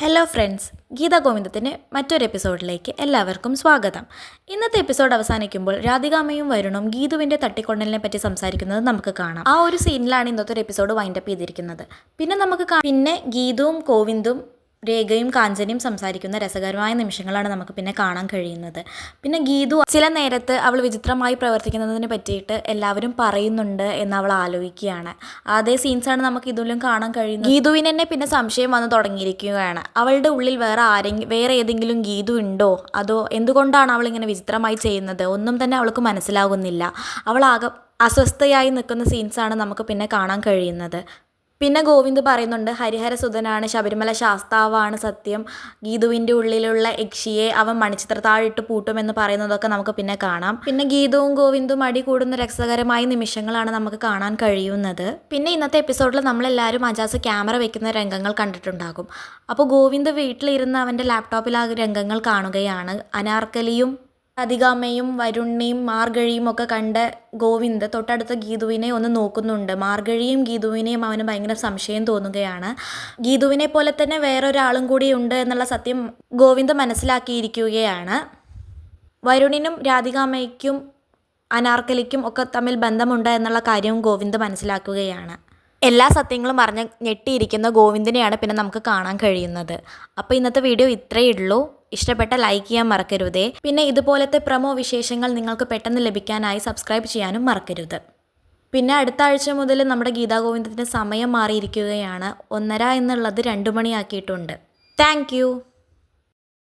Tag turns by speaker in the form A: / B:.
A: Hello friends, Gita ഗോവിന്ദത്തിൻ്റെ മറ്റൊരു എപ്പിസോഡിലേക്ക് എല്ലാവർക്കും സ്വാഗതം. ഇന്നത്തെ എപ്പിസോഡ് അവസാനിക്കുമ്പോൾ രാധികാമ്മയും വരുണും ഗീതുവിൻ്റെ തട്ടിക്കൊണ്ടലിനെ പറ്റി സംസാരിക്കുന്നത് നമുക്ക് കാണാം. ആ ഒരു സീനിലാണ് ഇന്നത്തെ ഒരു എപ്പിസോഡ് വൈൻഡപ്പ് ചെയ്തിരിക്കുന്നത്. പിന്നെ നമുക്ക് പിന്നെ ഗീതുവും കോവിന്ദും രേഖയും കാഞ്ചനയും സംസാരിക്കുന്ന രസകരമായ നിമിഷങ്ങളാണ് നമുക്ക് പിന്നെ കാണാൻ കഴിയുന്നത്. പിന്നെ ഗീതു ചില നേരത്ത് അവൾ വിചിത്രമായി പ്രവർത്തിക്കുന്നതിനെ പറ്റിയിട്ട് എല്ലാവരും പറയുന്നുണ്ട് എന്ന് അവൾ ആലോചിക്കുകയാണ്. അതേ സീൻസാണ് നമുക്ക് ഇതിലും കാണാൻ കഴിയുന്നത്. ഗീതുവിന് തന്നെ പിന്നെ സംശയം വന്ന് തുടങ്ങിയിരിക്കുകയാണ്. അവളുടെ ഉള്ളിൽ വേറെ ഏതെങ്കിലും ഗീതു ഉണ്ടോ, അതോ എന്തുകൊണ്ടാണ് അവൾ ഇങ്ങനെ വിചിത്രമായി ചെയ്യുന്നത്, ഒന്നും തന്നെ അവൾക്ക് മനസ്സിലാകുന്നില്ല. അവൾ ആകെ അസ്വസ്ഥയായി നിൽക്കുന്ന സീൻസാണ് നമുക്ക് പിന്നെ കാണാൻ കഴിയുന്നത്. പിന്നെ ഗോവിന്ദ് പറയുന്നുണ്ട്, ഹരിഹരസുതനാണ്, ശബരിമല ശാസ്താവാണ് സത്യം, ഗീതുവിൻ്റെ ഉള്ളിലുള്ള യക്ഷിയെ അവൻ മണിച്ചിത്രത്താഴിട്ട് പൂട്ടുമെന്ന് പറയുന്നതൊക്കെ നമുക്ക് പിന്നെ കാണാം. പിന്നെ ഗീതുവും ഗോവിന്ദും അടി കൂടുന്ന രസകരമായ നിമിഷങ്ങളാണ് നമുക്ക് കാണാൻ കഴിയുന്നത്. പിന്നെ ഇന്നത്തെ എപ്പിസോഡിൽ നമ്മളെല്ലാവരും അജാസ് ക്യാമറ വെക്കുന്ന രംഗങ്ങൾ കണ്ടിട്ടുണ്ടാകും. അപ്പോൾ ഗോവിന്ദ് വീട്ടിലിരുന്ന് അവൻ്റെ ലാപ്ടോപ്പിൽ ആ രംഗങ്ങൾ കാണുകയാണ്. അനാർക്കലിയും രാധികാമ്മയും വരുണിനെയും മാർഗഴിയും ഒക്കെ കണ്ട് ഗോവിന്ദ് തൊട്ടടുത്ത ഗീതുവിനെ ഒന്ന് നോക്കുന്നുണ്ട്. മാർഗഴിയും ഗീതുവിനെയും അവന് ഭയങ്കര സംശയം തോന്നുകയാണ്. ഗീതുവിനെ പോലെ തന്നെ വേറൊരാളും കൂടി ഉണ്ട് എന്നുള്ള സത്യം ഗോവിന്ദ് മനസ്സിലാക്കിയിരിക്കുകയാണ്. വരുണിനും രാധികാമ്മയ്ക്കും അനാർക്കലിക്കും ഒക്കെ തമ്മിൽ ബന്ധമുണ്ട് എന്നുള്ള കാര്യവും ഗോവിന്ദ് മനസ്സിലാക്കുകയാണ്. എല്ലാ സത്യങ്ങളും പറഞ്ഞ് ഞെട്ടിയിരിക്കുന്ന ഗോവിന്ദിനെയാണ് പിന്നെ നമുക്ക് കാണാൻ കഴിയുന്നത്. അപ്പോൾ ഇന്നത്തെ വീഡിയോ ഇത്രയേ ഉള്ളൂ. ഇഷ്ടപ്പെട്ട ലൈക്ക് ചെയ്യാൻ മറക്കരുതേ. പിന്നെ ഇതുപോലത്തെ പ്രമോ വിശേഷങ്ങൾ നിങ്ങൾക്ക് പെട്ടെന്ന് ലഭിക്കാനായി സബ്സ്ക്രൈബ് ചെയ്യാനും മറക്കരുത്. പിന്നെ അടുത്ത ആഴ്ച മുതൽ നമ്മുടെ ഗീതാ ഗോവിന്ദത്തിൻ്റെ സമയം മാറിയിരിക്കുകയാണ്. 1:30 എന്നുള്ളത് 2 മണിയാക്കിയിട്ടുണ്ട്. താങ്ക്